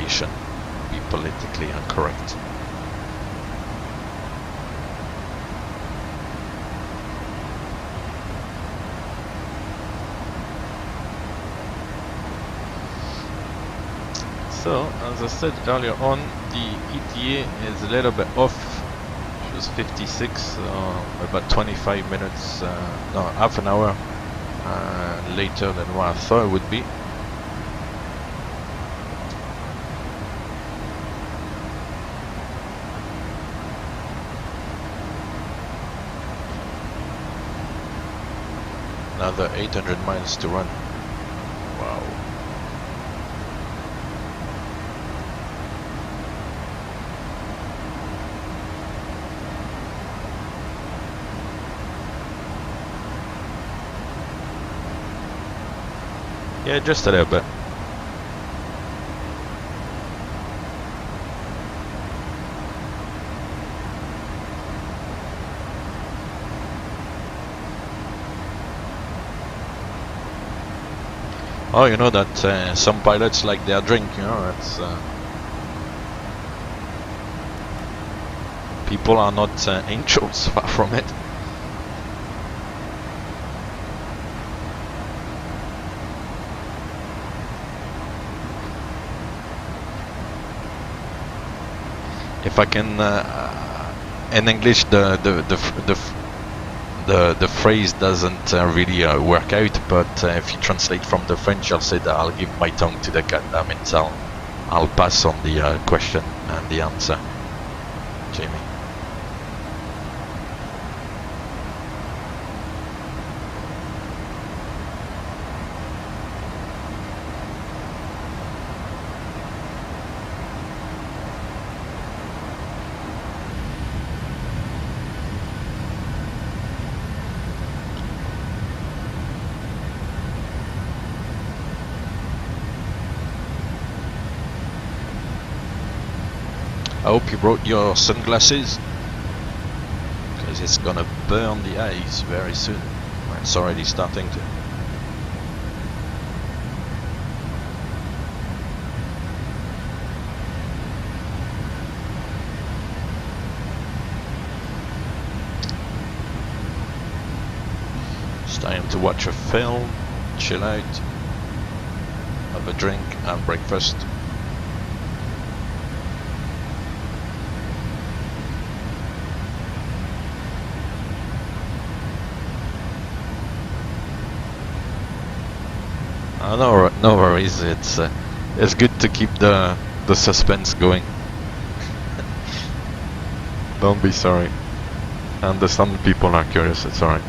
pronunciation, be politically incorrect. So, as I said earlier on, the ETA is a little bit off. It was 56, about 25 minutes, no, half an hour later than what I thought it would be. Another 800 miles to run. Wow. Yeah, just a little bit. Oh, you know that some pilots like their drink, you know, it's people are not angels, far from it. If I can, in English, the phrase doesn't really work out, but if you translate from the French, I'll say that I'll give my tongue to the cat. That means I'll pass on the question and the answer, Jamie. I hope you brought your sunglasses, because it's gonna burn the eyes very soon. It's already starting to. It's time to watch a film, chill out, have a drink and breakfast. No worries. It's good to keep the suspense going. Don't be sorry. I understand people are curious. It's alright.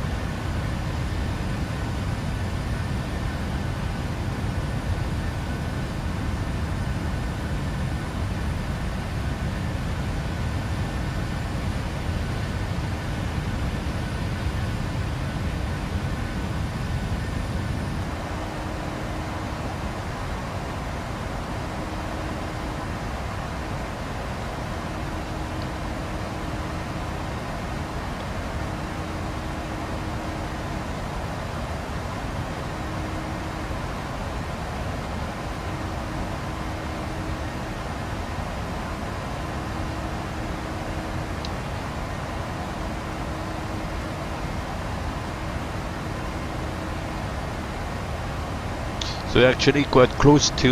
So we're actually quite close to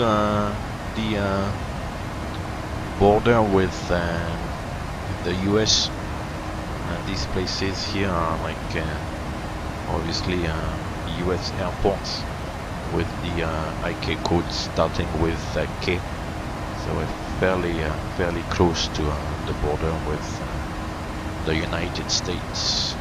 the border with the US. These places here are like obviously US airports with the IK code starting with K. So we're fairly close to the border with the United States.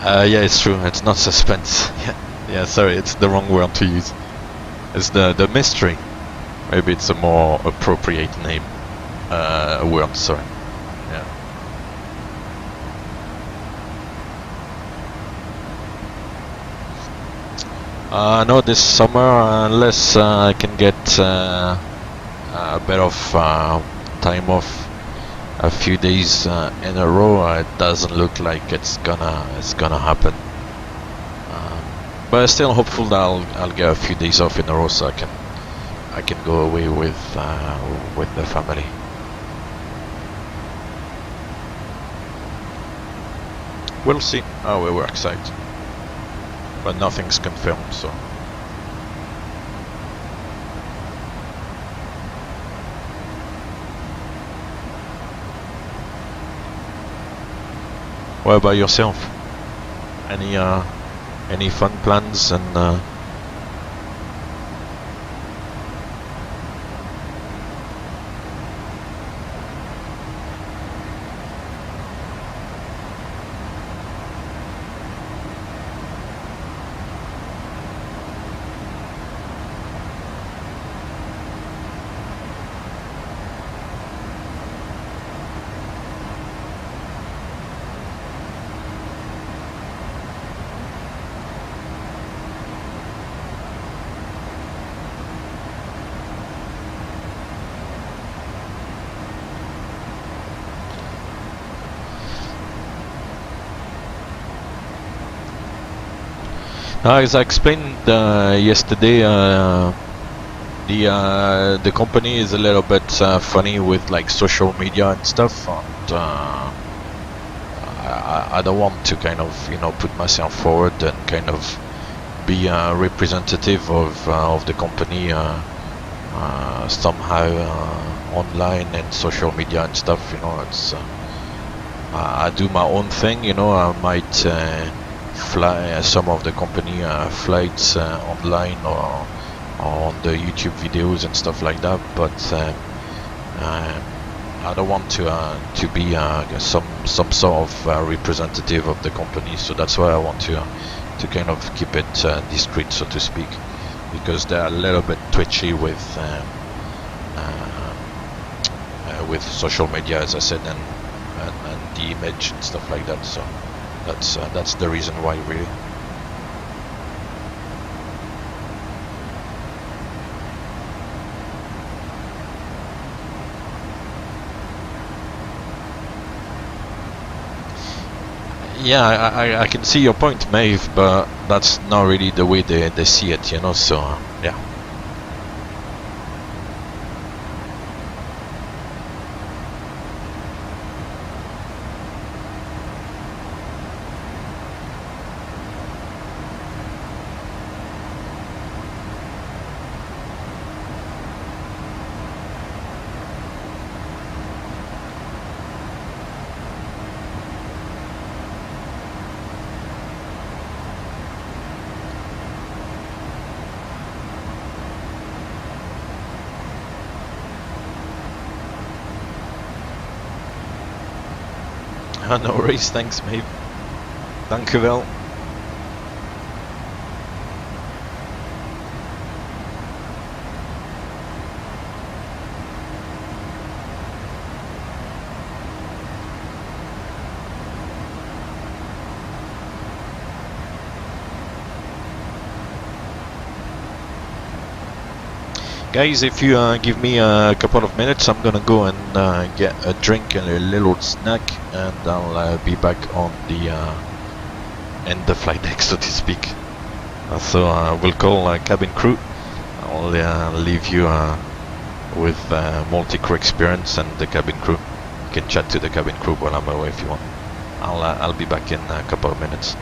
Yeah, it's true. It's not suspense. Yeah, sorry, it's the wrong word to use. It's the mystery. Maybe it's a more appropriate name. Word, sorry. Yeah. No, this summer, unless I can get a bit of time off, a few days in a row, it doesn't look like it's gonna happen. But I'm still hopeful that I'll get a few days off in a row, so I can go away with the family. We'll see how it works out, but nothing's confirmed, so. What about yourself? Any fun plans and? As I explained yesterday, the company is a little bit funny with like social media and stuff, and I don't want to kind of put myself forward and kind of be a representative of the company somehow online and social media and stuff. It's I do my own thing. I might fly some of the company flights online or on the YouTube videos and stuff like that, but I don't want to be some sort of representative of the company, so that's why I want to kind of keep it discreet, so to speak, because they're a little bit twitchy with social media, as I said, and the image and stuff like that. So that's the reason why, really. Yeah, I can see your point, Maeve, but that's not really the way they see it, so yeah. No worries, thanks, Maeve. Dank u wel. Guys, if you give me a couple of minutes, I'm gonna go and get a drink and a little snack, and I'll be back on the end the flight deck, so to speak. So we'll call cabin crew. I'll leave you with multi-crew experience and the cabin crew. You can chat to the cabin crew while I'm away if you want. I'll be back in a couple of minutes.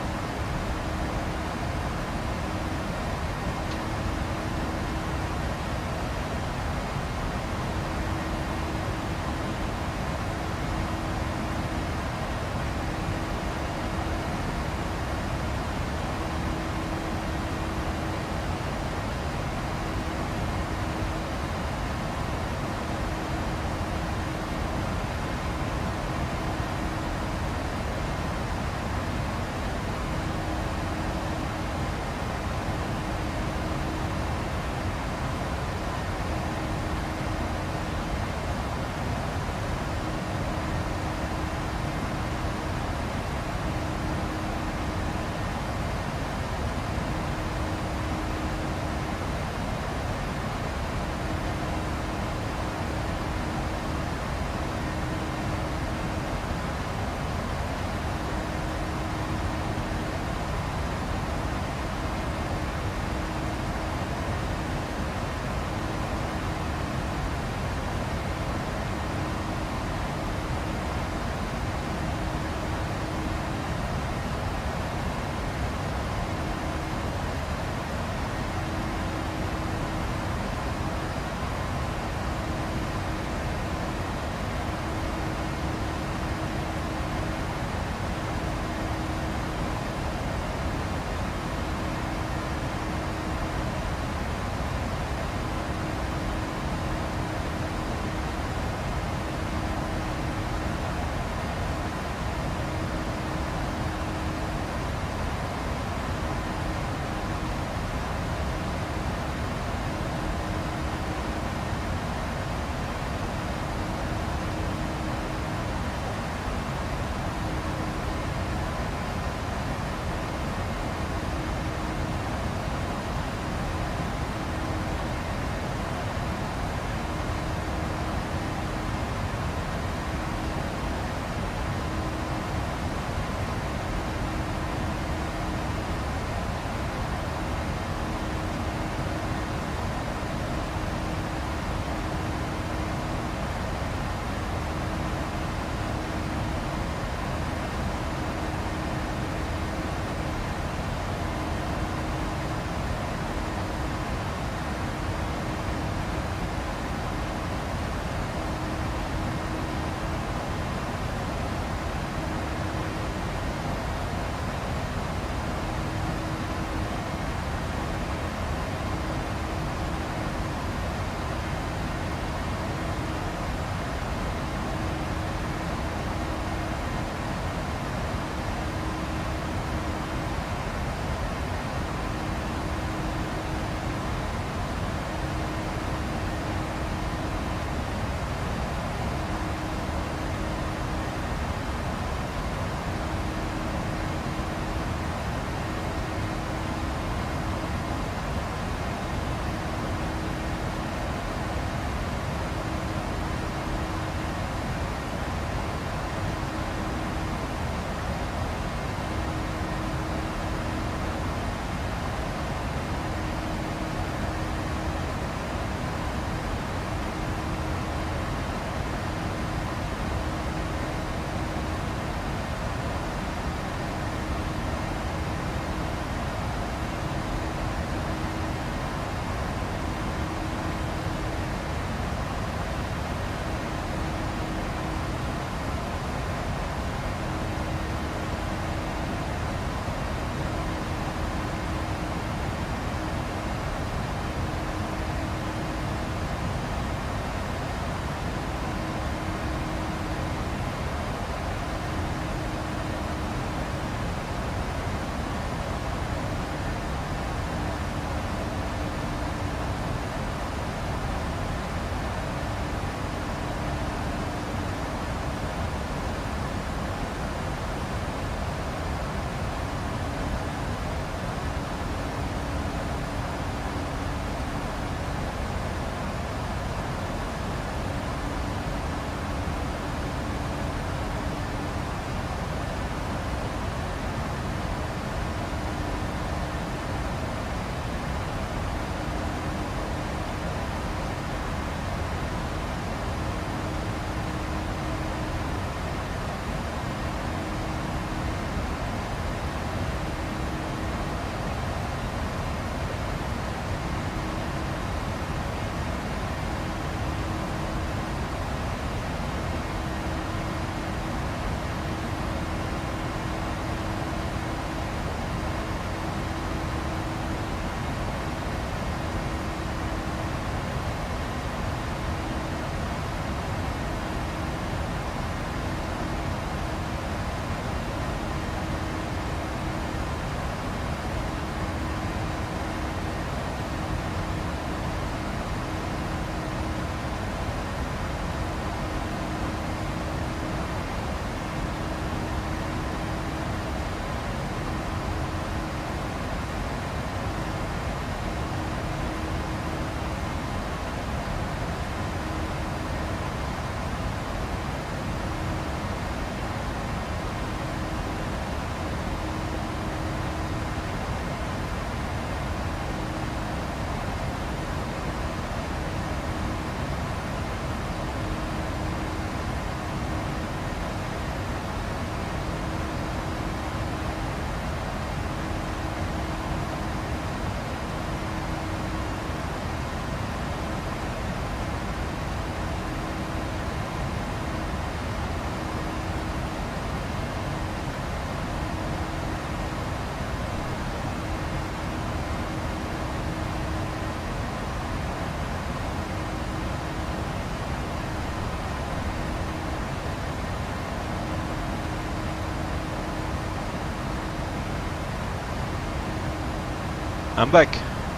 I'm back.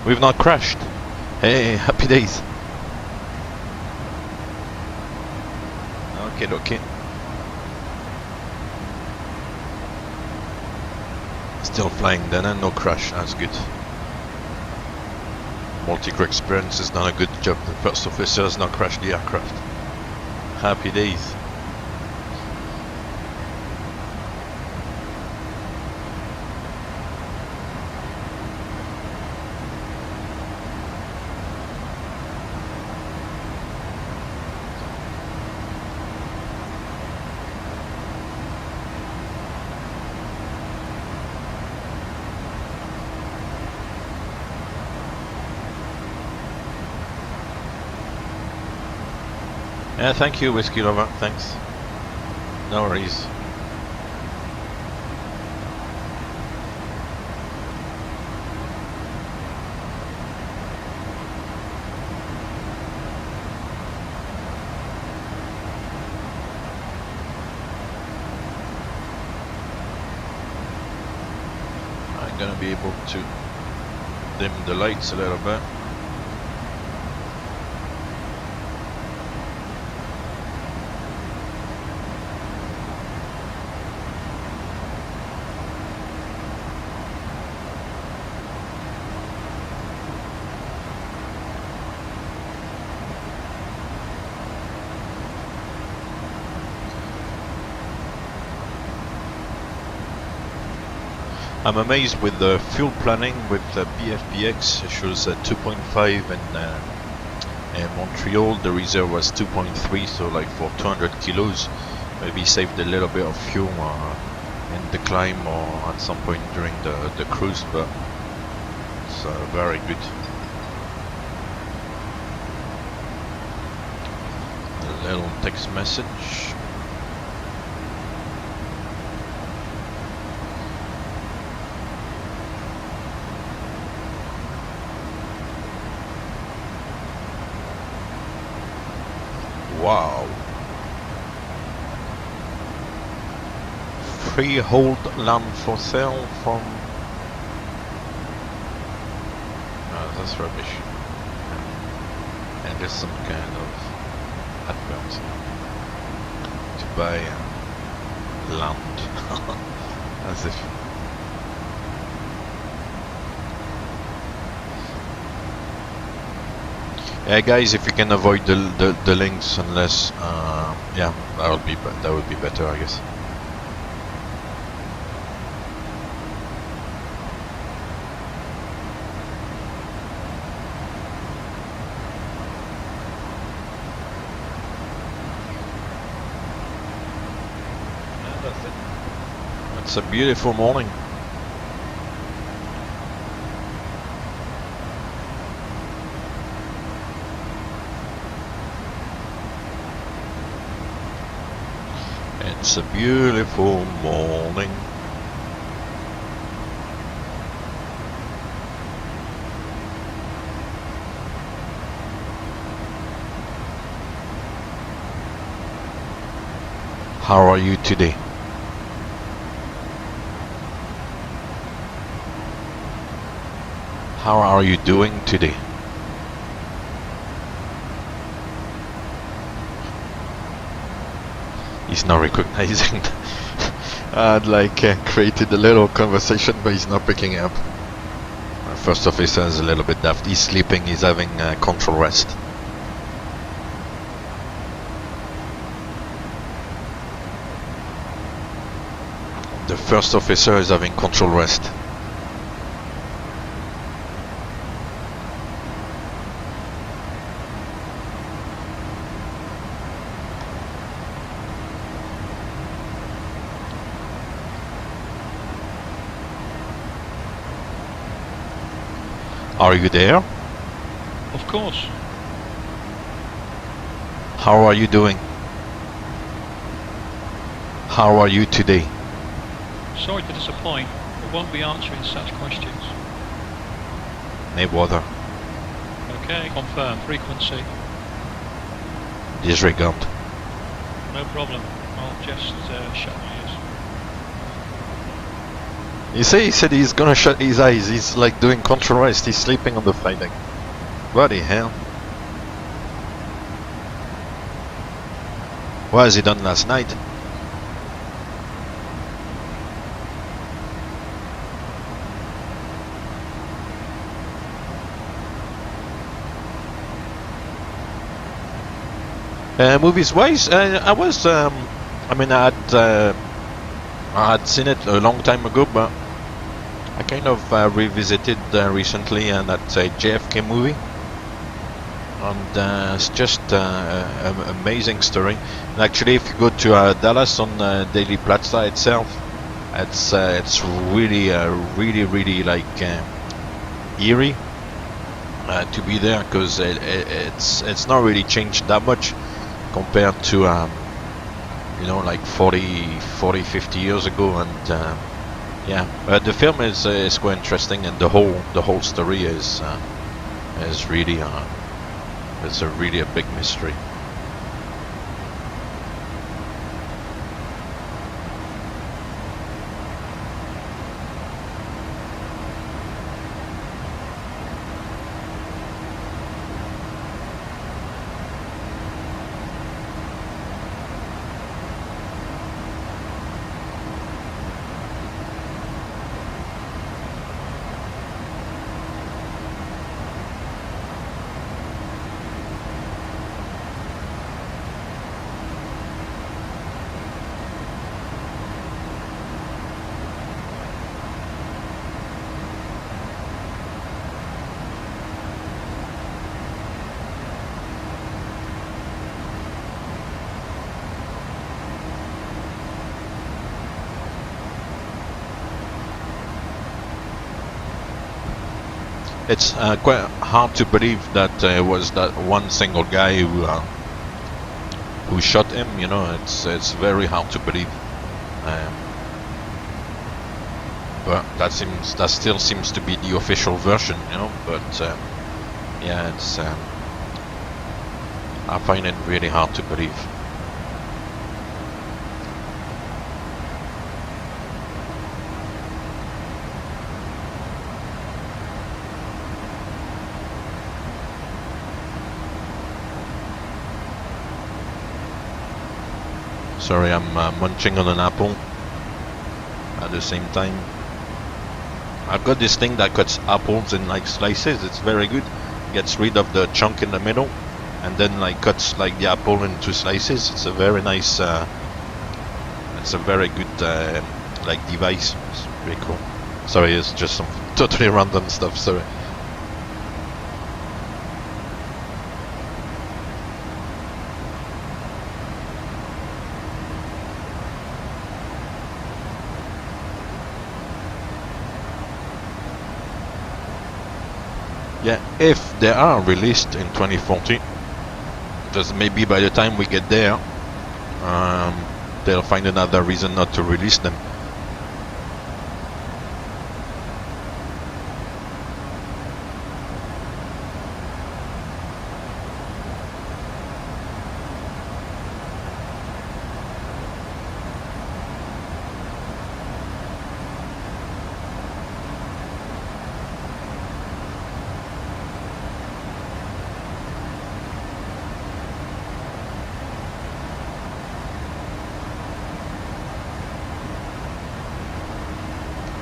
We've not crashed. Hey, happy days. Okay. Still flying then and no crash. That's good. Multi-crew experience has done a good job. The first officer has not crashed the aircraft. Happy days. Yeah, thank you, Whiskey Lover. Thanks. No worries. I'm gonna be able to dim the lights a little bit. I'm amazed with the fuel planning with the PFPX. It shows 2.5 in Montreal. The reserve was 2.3, so like for 200 kilos, maybe saved a little bit of fuel in the climb or at some point during the cruise, but it's very good. A little text message. Wow. Freehold land for sale from... Oh, that's rubbish. And there's some kind of advert to buy land. As if... Yeah, guys, if you can avoid the links, unless yeah, that would be better, I guess. Yeah, that's it. It's a beautiful morning. It's a beautiful morning. How are you today? How are you doing today? He's not recognizing. I'd created a little conversation, but he's not picking it up. First officer is a little bit daft. He's sleeping. He's having control rest. The first officer is having control rest. Are you there? Of course. How are you doing? How are you today? Sorry to disappoint, but won't be answering such questions. No bother. Okay, confirm. Frequency. Disregard. No problem. I'll just shut my ears. He said he's gonna shut his eyes. He's like doing control rest. He's sleeping on the flight deck. Bloody hell. What has he done last night? Movies wise, I was I mean I had seen it a long time ago, but I kind of revisited recently, and that's a JFK movie, and it's just an amazing story. And actually, if you go to Dallas on Daily Plaza itself, it's really really like eerie to be there, because it's not really changed that much compared to you know, like 50 years ago. And yeah, the film is quite interesting, and the whole story is really it's a really a big mystery. It's quite hard to believe that it was that one single guy who shot him. You know, it's very hard to believe. But that still seems to be the official version, you know. But yeah, it's I find it really hard to believe. Sorry, I'm munching on an apple at the same time. I've got this thing that cuts apples in like slices. It's very good. Gets rid of the chunk in the middle, and then like cuts like the apple into slices. It's a very nice. It's a very good like device. It's pretty cool. Sorry, it's just some totally random stuff. Sorry. Yeah, if they are released in 2014, because maybe by the time we get there, they'll find another reason not to release them.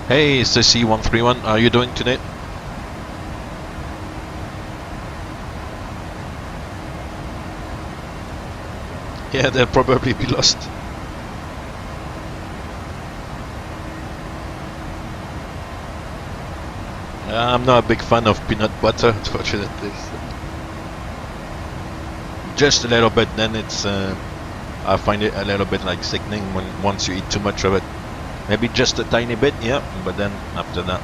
Hey, it's the C131. How are you doing today? Yeah, they'll probably be lost. I'm not a big fan of peanut butter, unfortunately. Just a little bit, then it's I find it a little bit like sickening once you eat too much of it. Maybe just a tiny bit, yeah, but then after that.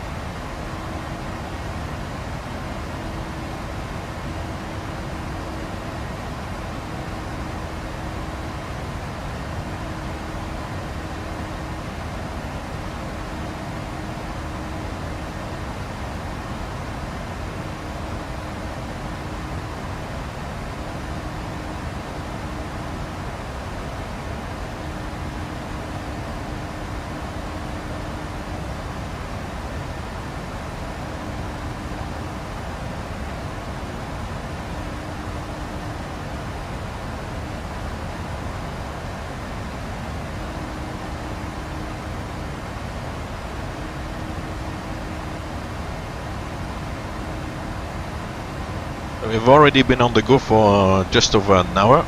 we've already been on the go for just over an hour,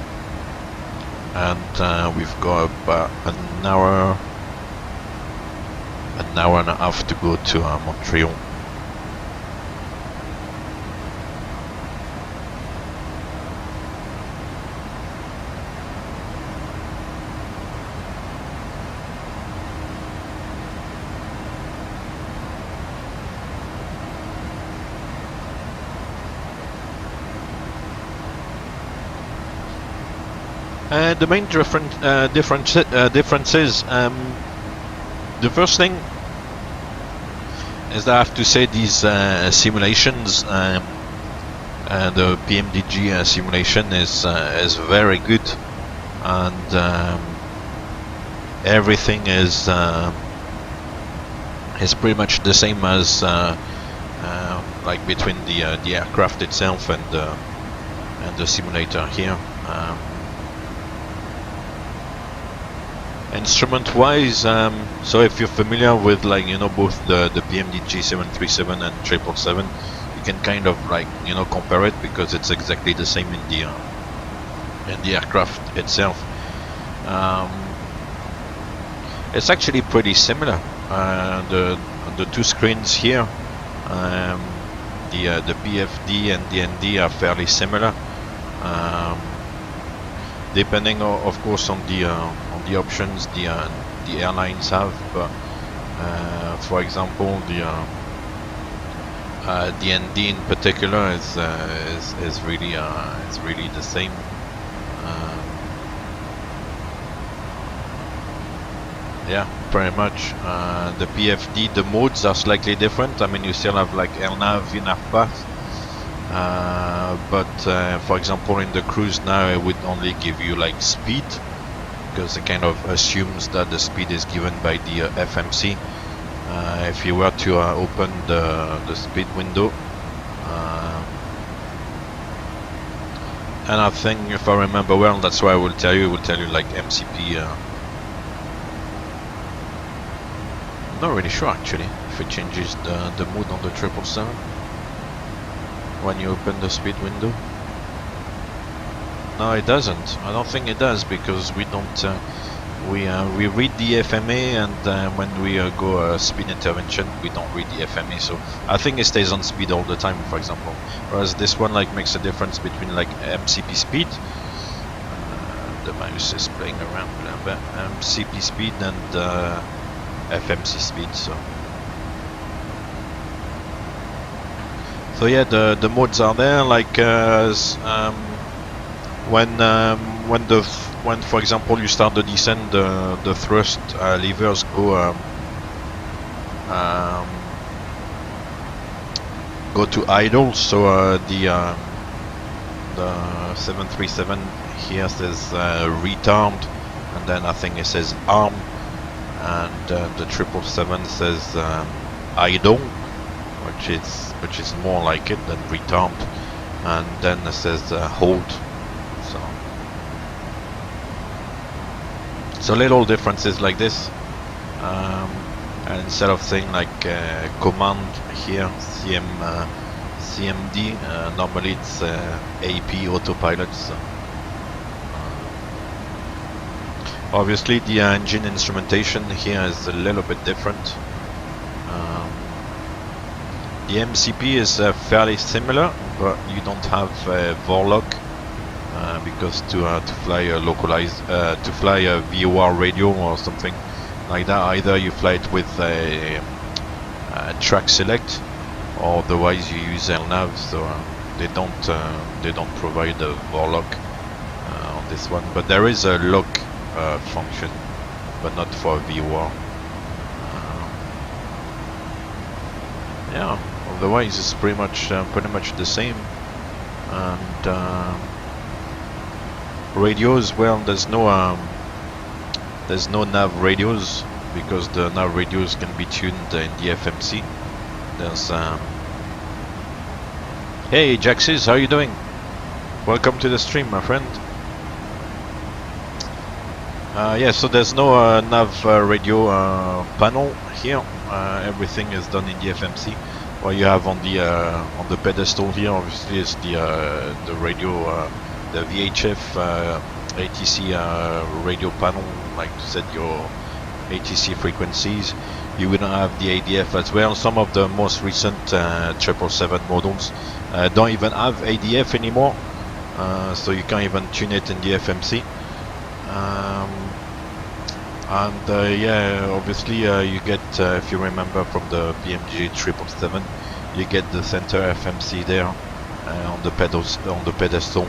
and we've got about an hour and a half to go to Montreal. The main differences, the first thing is that I have to say these simulations, the PMDG simulation is very good, and everything is pretty much the same as like between the aircraft itself and the simulator here. Instrument wise, so if you're familiar with, like, you know, both the PMDG 737 and 777, you can kind of, like, you know, compare it, because it's exactly the same in the aircraft itself. It's actually pretty similar. The two screens here, the PFD and the ND are fairly similar, depending of course on the options the airlines have. But for example, the ND in particular is really the same. Yeah, pretty much. The PFD, the modes are slightly different. I mean, you still have like LNAV, VNAV path, but for example, in the cruise now, it would only give you like speed, because it kind of assumes that the speed is given by the FMC. If you were to open the speed window, and I think, if I remember well, that's why it will tell you like MCP. I'm not really sure actually if it changes the mood on the 777 when you open the speed window. No, it doesn't. I don't think it does, because we don't. We read the FMA, and when we go speed intervention, we don't read the FMA. So I think it stays on speed all the time, for example. Whereas this one like makes a difference between like MCP speed. The mouse is playing around a little bit. MCP speed and FMC speed. So yeah, the modes are there. Like when for example you start the descent, the thrust levers go to idle. So the 737 here says retard, and then I think it says arm, and the 777 says idle, which is more like it than retard, and then it says hold. So little differences like this, and instead of saying like command here, CMD, normally it's AP autopilot. So obviously the engine instrumentation here is a little bit different. The MCP is fairly similar, but you don't have Vorlog. Because to fly a localized, to fly a VOR radio or something like that, either you fly it with a track select, or otherwise you use LNAV. So they don't provide a VOR on this one, but there is a log function, but not for VOR. Yeah, otherwise it's pretty much the same. And radios, well, there's no nav radios, because the nav radios can be tuned in the FMC. There's hey Jaxis, how you doing? Welcome to the stream, my friend. Yeah, so there's no nav radio panel here. Everything is done in the FMC. what you have on the pedestal here, obviously, is the radio, the VHF ATC radio panel, like I said, your ATC frequencies. You will have the ADF as well. Some of the most recent 777 models don't even have ADF anymore, so you can't even tune it in the FMC. Yeah, obviously you get, if you remember from the PMDG 777, you get the center FMC there on the pedestal,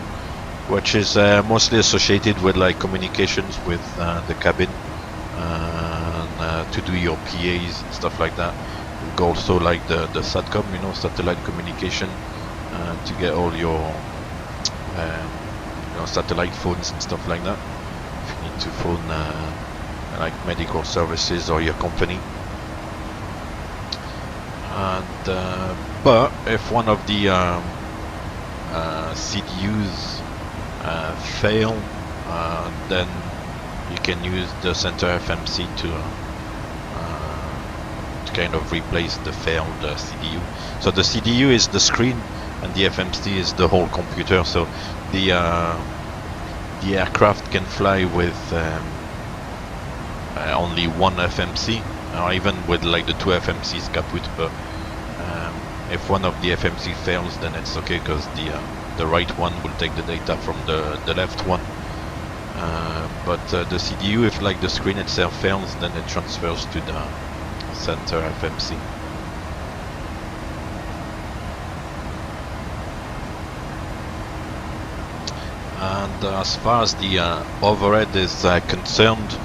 which is mostly associated with like communications with the cabin, to do your PAs and stuff like that. Also like the SATCOM, you know, satellite communication, to get all your you know, satellite phones and stuff like that. If you need to phone like medical services or your company. And but if one of the CDUs fail, then you can use the center FMC to kind of replace the failed CDU. So the CDU is the screen and the FMC is the whole computer. So the aircraft can fly with only one FMC, or even with like the two FMCs kaput. But if one of the FMC fails, then it's okay, because the right one will take the data from the left one. But the CDU, if like the screen itself fails, then it transfers to the center FMC. And as far as the overhead is concerned,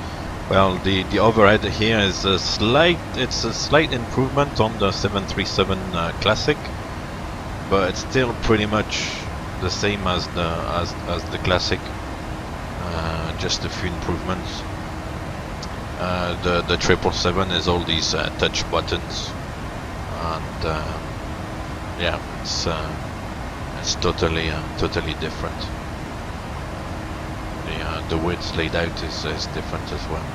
well, the overhead here is a slight improvement on the 737 Classic, but it's still pretty much the same as the Classic. Just a few improvements. The 777 is all these touch buttons, and yeah, it's totally different. The way it's laid out is different as well.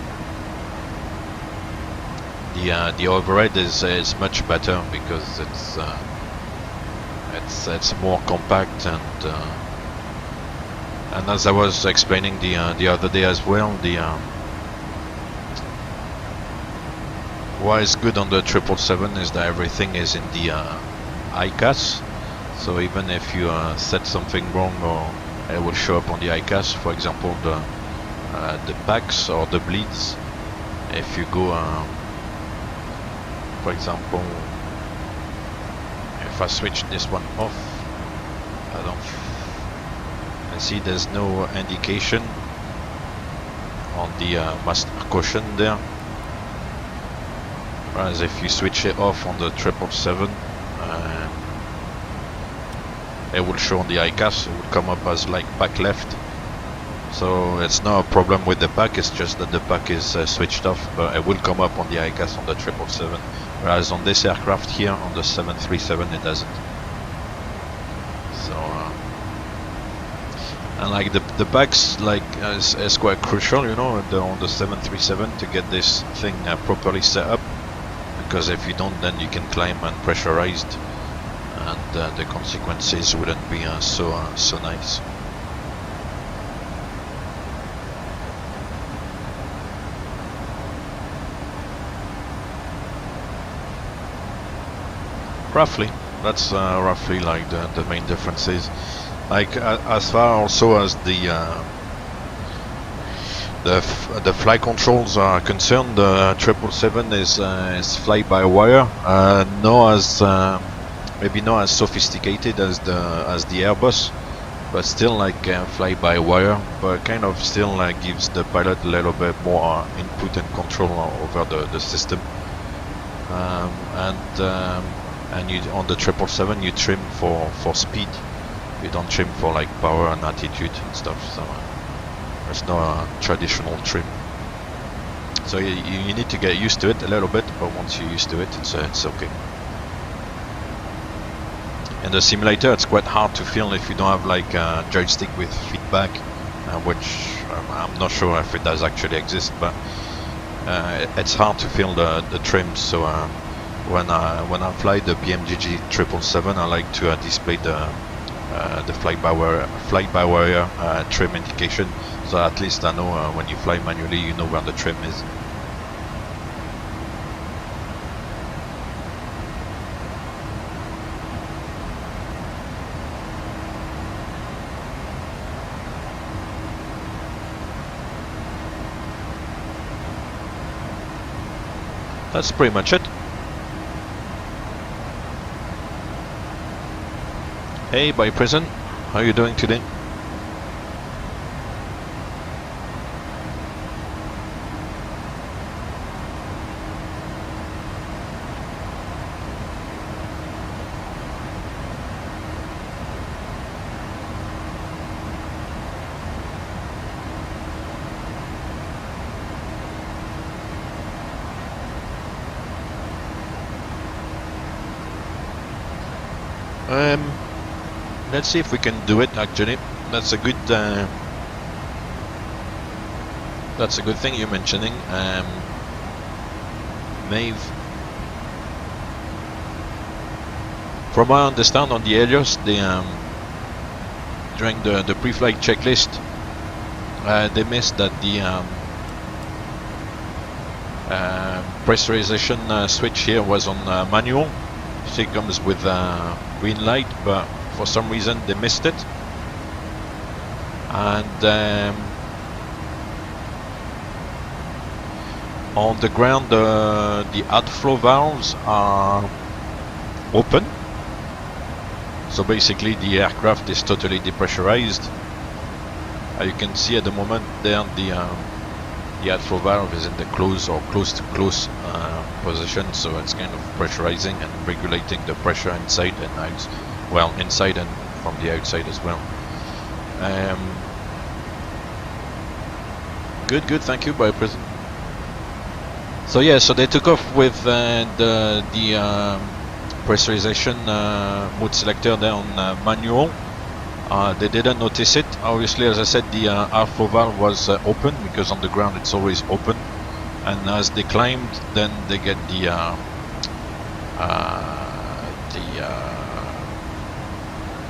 The overhead is much better because it's more compact, and as I was explaining the other day as well, what is good on the 777 is that everything is in the ICAS. So even if you set something wrong, or it will show up on the ICAS. For example, the packs or the bleeds. If you go, for example, if I switch this one off, and see there's no indication on the master caution there. Whereas if you switch it off on the 777, it will show on the ICAS. It will come up as like pack left. So it's not a problem with the pack, it's just that the pack is switched off, but it will come up on the ICAS on the 777. Whereas on this aircraft here, on the 737, it doesn't. So and like the packs like is quite crucial, you know, on the 737 to get this thing properly set up. Because if you don't, then you can climb unpressurized, and the consequences wouldn't be so nice. Roughly, that's roughly like the main differences. Like as far also as the flight controls are concerned, the 777 is fly-by-wire. Maybe not as sophisticated as the Airbus, but still like fly-by-wire. But kind of still gives the pilot a little bit more input and control over the system. And you, on the 777, you trim for speed. You don't trim for like power and attitude and stuff. So there's no traditional trim. So you need to get used to it a little bit, but once you're used to it, it's okay. In the simulator, it's quite hard to feel if you don't have like a joystick with feedback, which I'm not sure if it does actually exist, but it's hard to feel the trim. So when I fly the PMDG 777, I like to display the fly-by-wire trim indication, so at least I know when you fly manually, you know where the trim is. That's pretty much it. Hey, by prison, how are you doing today? Let's see if we can do it. Actually, that's a good thing you're mentioning, Maeve. From what I understand on the Helios, they during the pre-flight checklist, they missed that the pressurization switch here was on manual. It comes with green light, but for some reason they missed it, and on the ground the outflow valves are open, so basically the aircraft is totally depressurized. You can see at the moment there the outflow valve is in the close or close to close position, so it's kind of pressurizing and regulating the pressure inside and out. Well, inside and from the outside as well. Good, thank you, by prison. So yeah, so they took off with the pressurization mode selector there on manual. They didn't notice it. Obviously, as I said, the outflow valve was open, because on the ground it's always open. And as they climbed, then they get the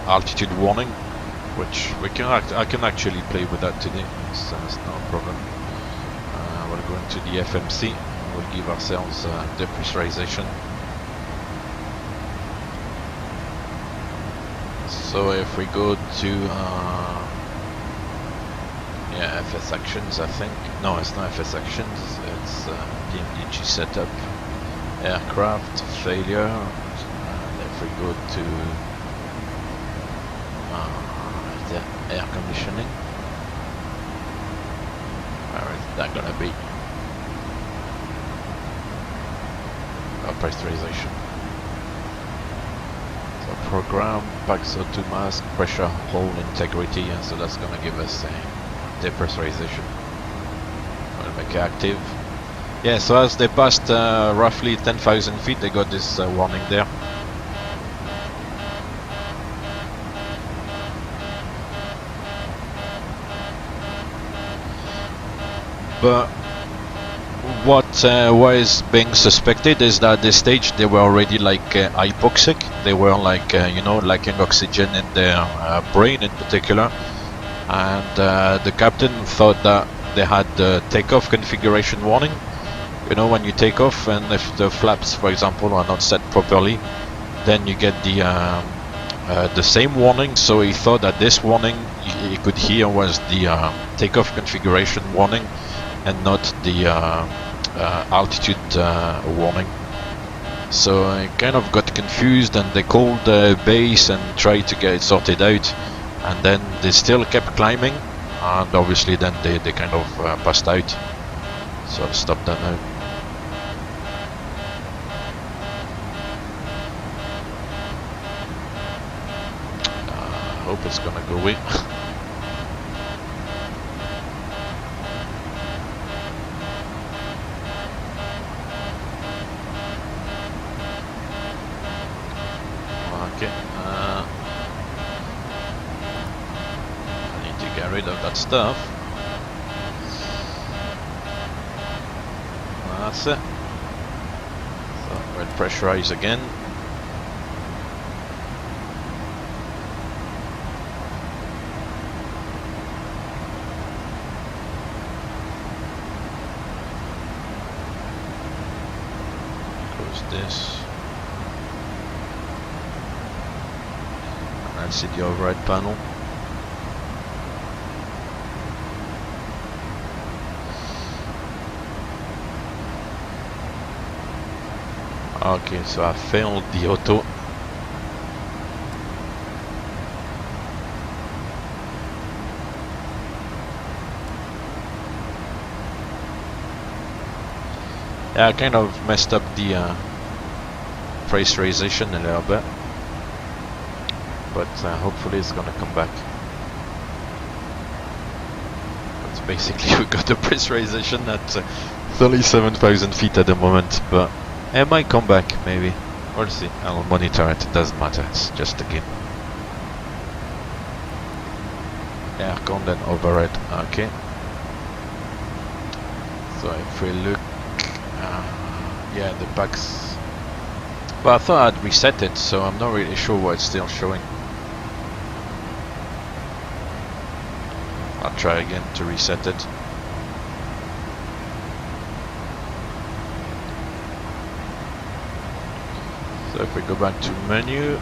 altitude warning, which I can actually play with that today. It's no problem. We'll go into the FMC. We'll give ourselves depressurization. So if we go to yeah, FS actions, I think. No, it's not FS actions. It's PMDG setup, aircraft failure. And if we go to the air conditioning, where is that gonna be? Pressurization. So program packs O2 mask pressure hole integrity, and so that's gonna give us a depressurization. We'll make it active. Yeah, so as they passed roughly 10,000 feet, they got this warning there. But what was being suspected is that at this stage they were already like hypoxic. They were like you know, lacking oxygen in their brain in particular, and the captain thought that they had the takeoff configuration warning. You know, when you take off, and if the flaps, for example, are not set properly, then you get the same warning. So he thought that this warning he could hear was the takeoff configuration warning, and not the altitude warning. So I kind of got confused, and they called base and tried to get it sorted out, and then they still kept climbing, and obviously then they kind of passed out. So I'll stop that now. I hope it's gonna go away. Okay, I need to get rid of that stuff. That's it. So We'll pressurize again. Close this. And I'll see the override panel. Okay, so I failed the auto. Yeah, I kind of messed up the pressurization a little bit, but hopefully it's gonna come back. But basically we got the pressurization at 37,000 feet at the moment, but it might come back, maybe. We'll see. I'll monitor it. It doesn't matter. It's just a game. Air con then override. Okay. So if we look, yeah, the backs. Well, I thought I'd reset it, so I'm not really sure why it's still showing. I'll try again to reset it. So if we go back to menu,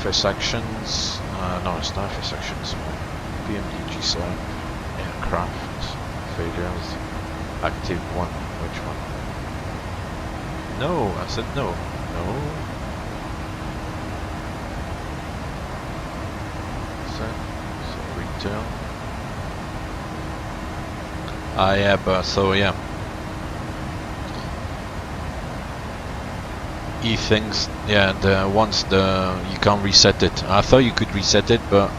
FS actions, no, it's not FS actions, PMDG, sorry, aircraft, failures, active one, which one? No, I said no, no. So return. Ah yeah, but so yeah. Things, yeah, once you can't reset it. I thought you could reset it, but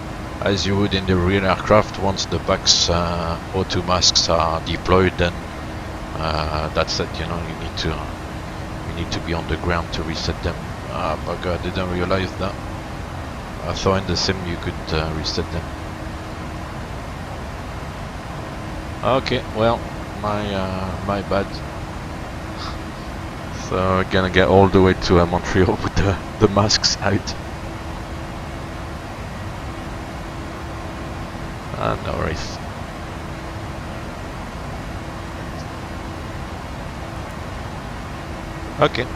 as you would in the real aircraft, once the backs O2 masks are deployed, then that's it. You know, you need to be on the ground to reset them. Ah, bugger! I didn't realize that. I thought in the sim you could reset them. Okay, well, my bad. So we're gonna get all the way to Montreal with the masks out. No worries. Okay.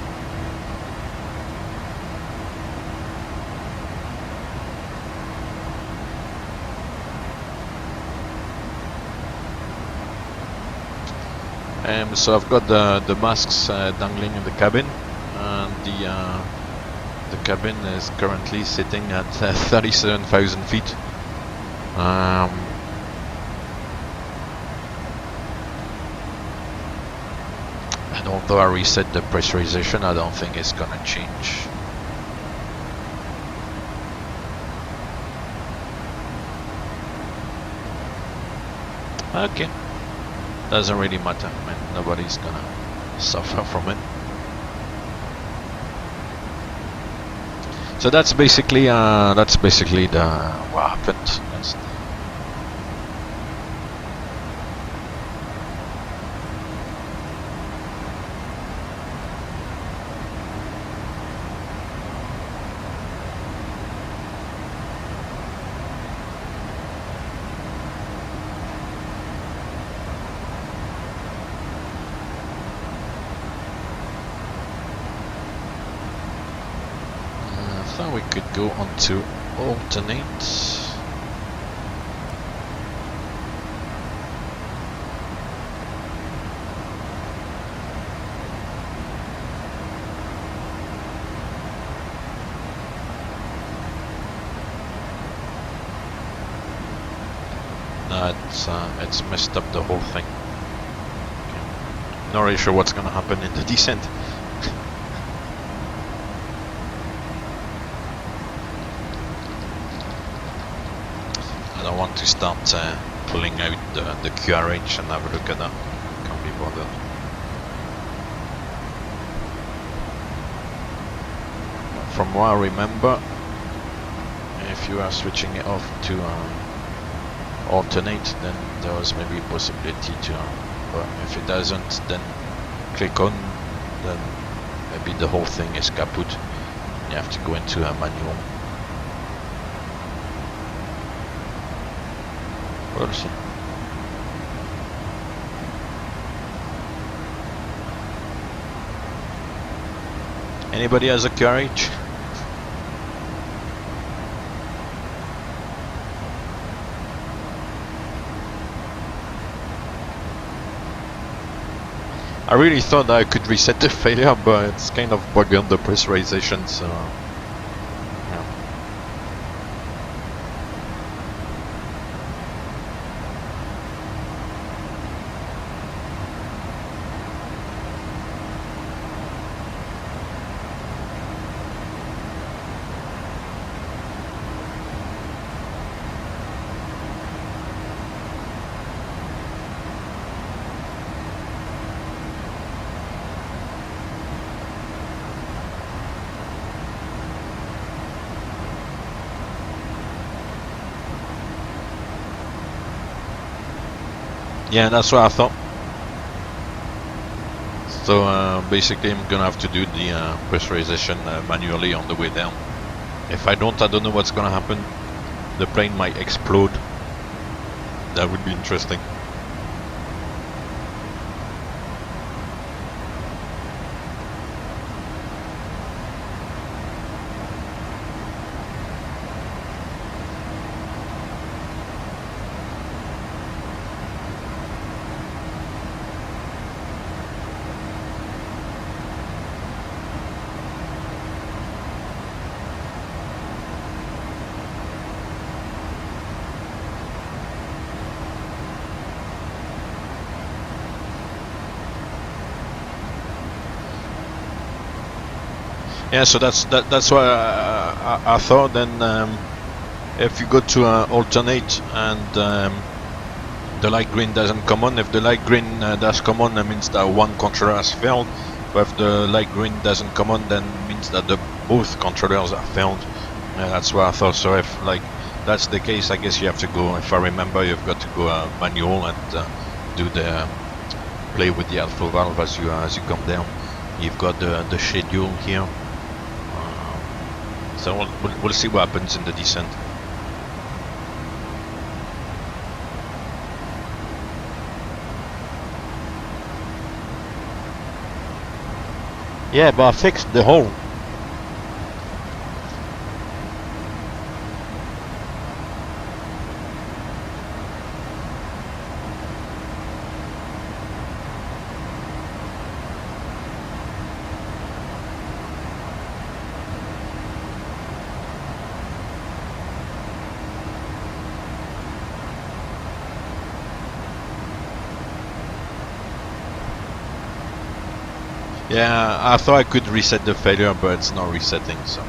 So I've got the masks dangling in the cabin, and the cabin is currently sitting at 37,000 feet. And although I reset the pressurization, I don't think it's gonna change. Okay. Doesn't really matter, man. Nobody's gonna suffer from it. So that's basically the what happened. I thought we could go on to alternate. No, it's messed up the whole thing. Okay. Not really sure what's gonna happen in the descent. I don't want to start pulling out the QRH and have a look at that. Can't be bothered. From what I remember, if you are switching it off to alternate, then there was maybe a possibility to, but if it doesn't, then click on, then it maybe the whole thing is kaput. You have to go into a manual. We'll see. Anybody has a carriage? I really thought I could reset the failure, but it's kind of bugged on the pressurization, so yeah. Yeah, that's what I thought. So basically I'm gonna have to do the pressurization manually on the way down. If I don't know what's gonna happen. The plane might explode. That would be interesting. Yeah, so that's why I thought. Then if you go to alternate and the light green doesn't come on, if the light green does come on, that means that one controller has failed. But if the light green doesn't come on, then it means that both controllers are failed. That's what I thought. So if like that's the case, I guess you have to go. If I remember, you've got to go manual and do the play with the outflow valve as you come down. You've got the schedule here. So we'll see what happens in the descent. Yeah, but I fixed the hole. Yeah, I thought I could reset the failure, but it's not resetting, so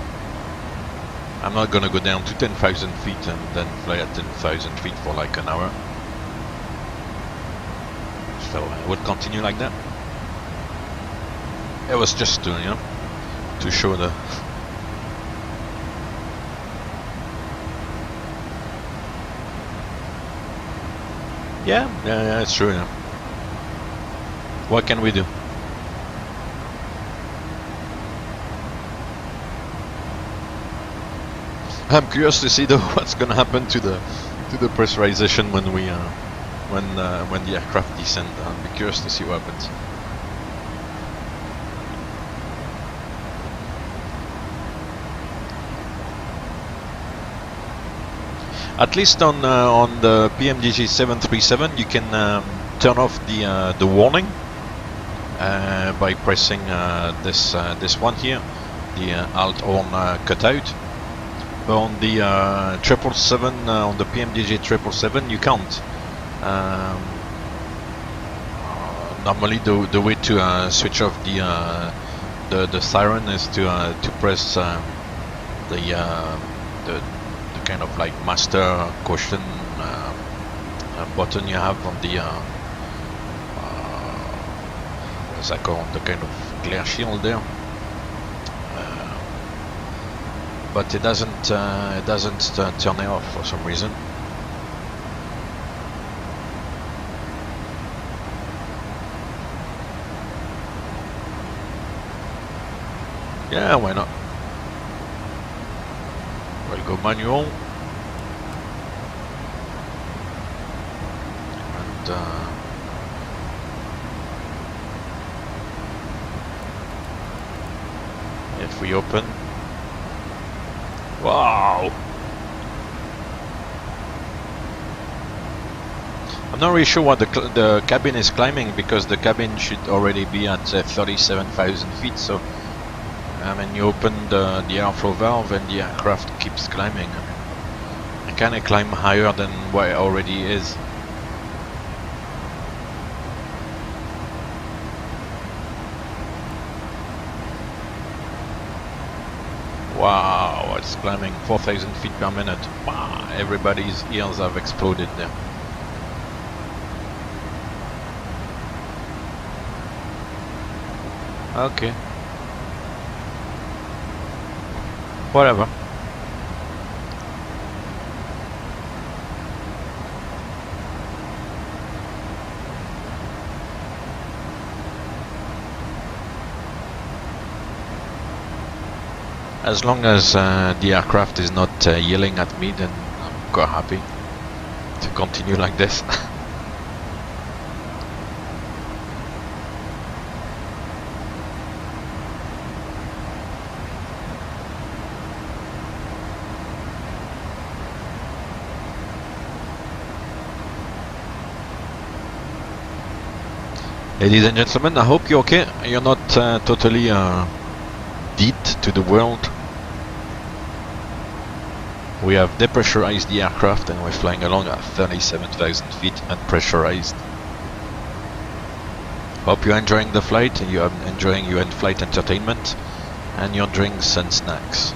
I'm not gonna go down to 10,000 feet and then fly at 10,000 feet for like an hour. So we'll continue like that. It was just to, you know, to show the... Yeah, it's true, yeah. What can we do? I'm curious to see though what's gonna happen to the pressurization when we when the aircraft descend. I'll be curious to see what happens. At least on the PMDG 737, you can turn off the warning by pressing this one here, the alt horn cutout. But on the 777, on the PMDG 777, you can't. Normally, the way to switch off the siren is to press the kind of like master caution button you have on the what's that called? The kind of glare shield there. But it doesn't turn it off for some reason. Yeah, why not? We'll go manual. And if we open, wow! I'm not really sure what the cabin is climbing, because the cabin should already be at 37,000 feet. So when you open the airflow valve and the aircraft keeps climbing, it can climb higher than what it already is. Wow, it's climbing 4,000 feet per minute. Wow, everybody's ears have exploded there. Okay. Whatever. As long as the aircraft is not yelling at me, then I'm quite happy to continue like this. Ladies and gentlemen, I hope you're okay. You're not totally dead to the world. We have depressurized the aircraft and we're flying along at 37,000 feet unpressurized. Hope you're enjoying the flight, and you're enjoying your in-flight entertainment and your drinks and snacks.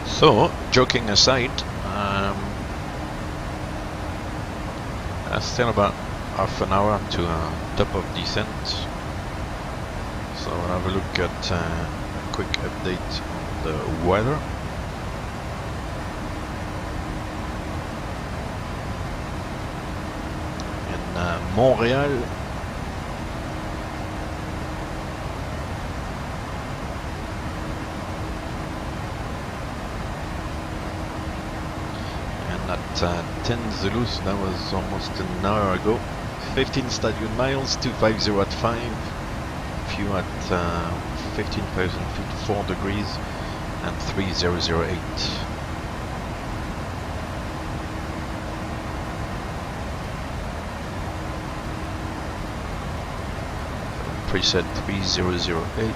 So, joking aside, still about half an hour to top of descent. So we'll have a look at a quick update on the weather. In Montreal, at 10 Zulus, that was almost an hour ago. 15 stadion miles, 250 at 5, few at 15,000 feet, 4 degrees, and 3008. Preset 3008.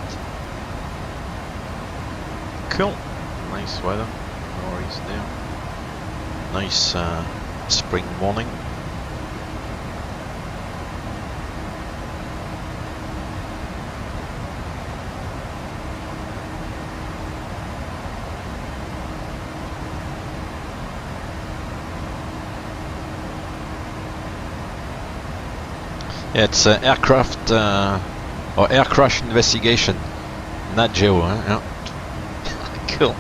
Cool, nice weather, no worries there. Nice spring morning. Yeah, it's aircraft or air crash investigation, not geo, huh? Yeah. Cool.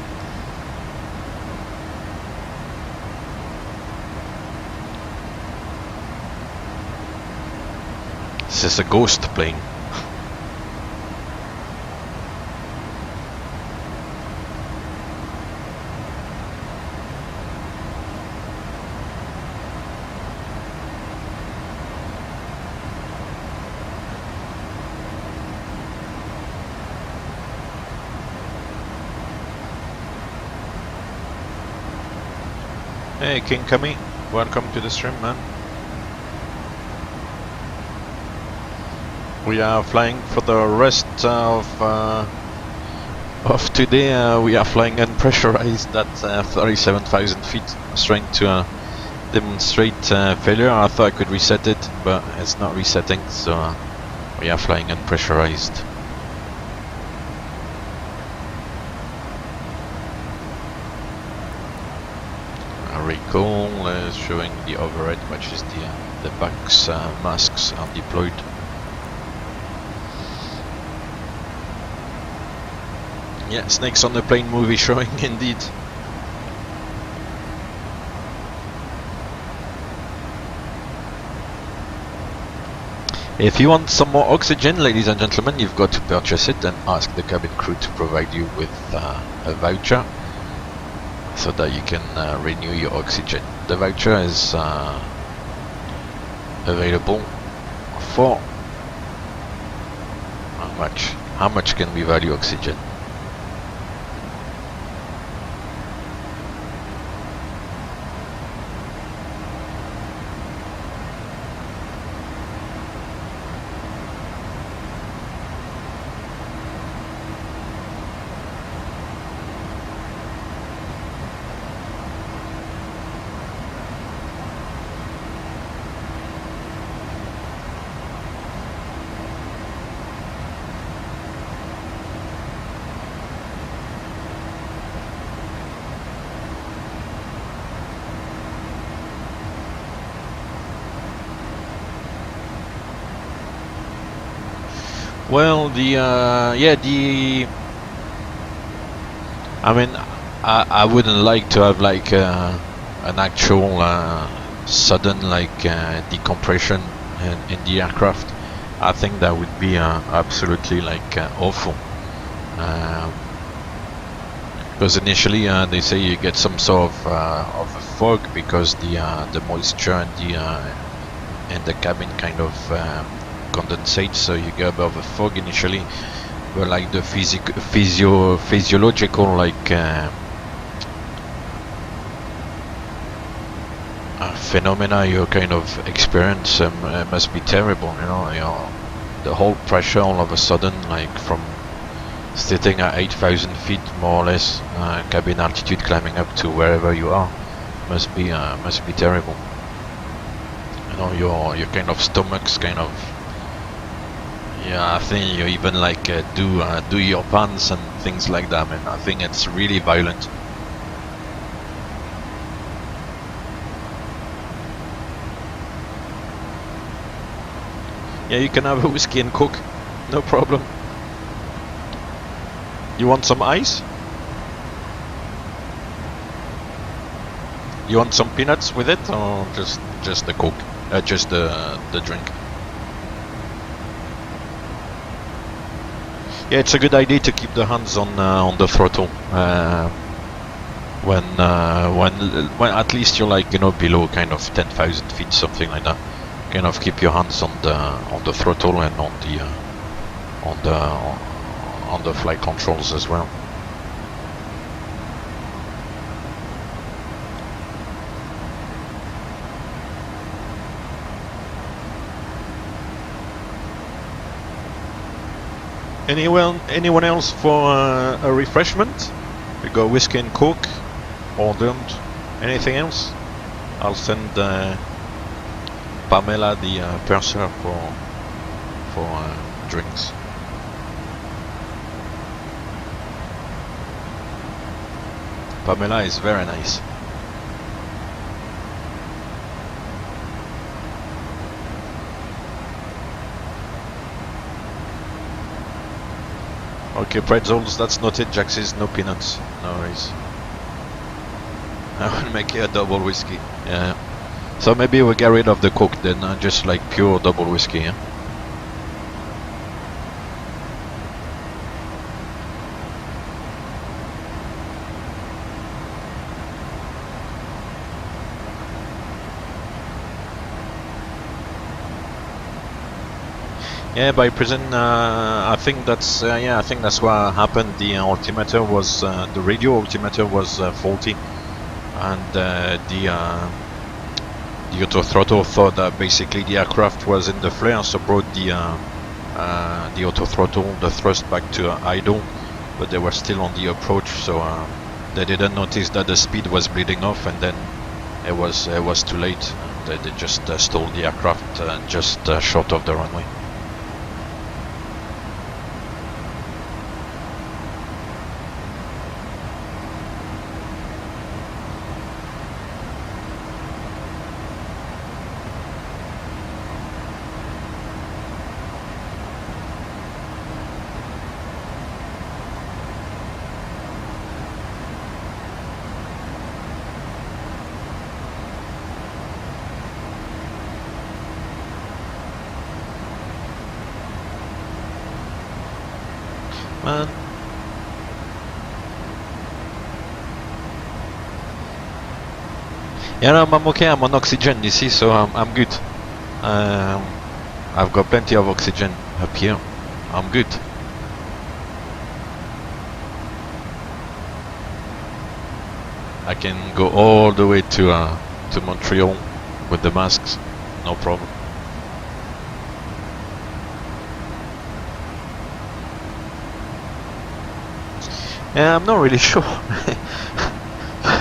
This is a ghost plane. Hey King Kami, welcome to the stream, man. We are flying for the rest of today. We are flying unpressurized at 37,000 feet. I was trying to demonstrate failure. I thought I could reset it, but it's not resetting, so we are flying unpressurized. recall is showing the overhead, which is the box masks are deployed. Yeah, snakes on the plane movie showing indeed. If you want some more oxygen, ladies and gentlemen, you've got to purchase it and ask the cabin crew to provide you with a voucher so that you can renew your oxygen. The voucher is available for how much? How much can we value oxygen? Well, I mean, I wouldn't like to have like an actual sudden like decompression in the aircraft. I think that would be absolutely like awful. Because initially they say you get some sort of a fog because the moisture in the cabin kind of condensates, so you get a bit of a fog initially, but like the physiological like phenomena you kind of experience must be terrible, you know, the whole pressure all of a sudden, like from sitting at 8,000 feet more or less, cabin altitude climbing up to wherever you are, must be terrible. You know, your kind of stomach's kind of, yeah, I think you even like do your pants and things like that. I mean, I think it's really violent. Yeah, you can have a whiskey and coke, no problem. You want some ice? You want some peanuts with it, or just the coke, just the drink? Yeah, it's a good idea to keep the hands on the throttle when at least you're like, you know, below kind of 10,000 feet, something like that. Kind of keep your hands on the throttle and on the flight controls as well. Anyone else for a refreshment? We got whiskey and coke, or don't? Anything else? I'll send Pamela the purser for drinks. Pamela is very nice. Okay, pretzels, that's not it. Jack says no peanuts. No worries. I will make you a double whiskey. Yeah. So maybe we'll get rid of the coke then, just like pure double whiskey. Yeah? Yeah, by prison, I think that's what happened. The altimeter was the radio altimeter was faulty, and the autothrottle thought that basically the aircraft was in the flare, so brought the autothrottle, the thrust back to idle, but they were still on the approach, so they didn't notice that the speed was bleeding off, and then it was too late. They just stalled the aircraft just short of the runway. Yeah, no, I'm okay. I'm on oxygen, you see, so I'm good. I've got plenty of oxygen up here. I'm good. I can go all the way to Montreal with the masks, no problem. Yeah, I'm not really sure.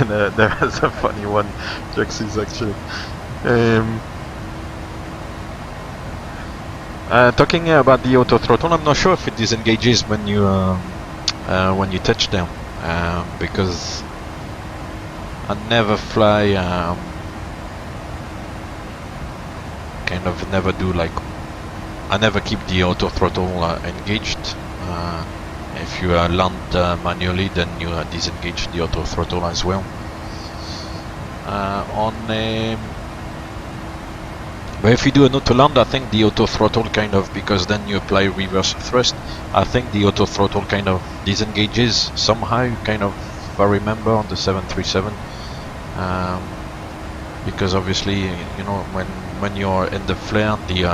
There was a funny one, Jaxis actually. Talking about the auto throttle, I'm not sure if it disengages when you touch down, because I never fly, kind of never do like, I never keep the auto throttle engaged. If you land manually, then you disengage the auto throttle as well. But if you do an auto land, I think the auto throttle kind of, because then you apply reverse thrust, I think the auto throttle kind of disengages somehow, kind of, if I remember, on the 737. Because obviously, you know, when you're in the flare, the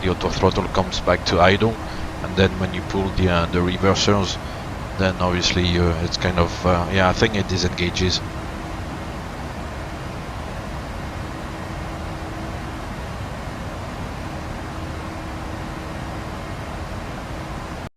auto throttle comes back to idle, and then when you pull the reversers, then obviously it's kind of, yeah, I think it disengages.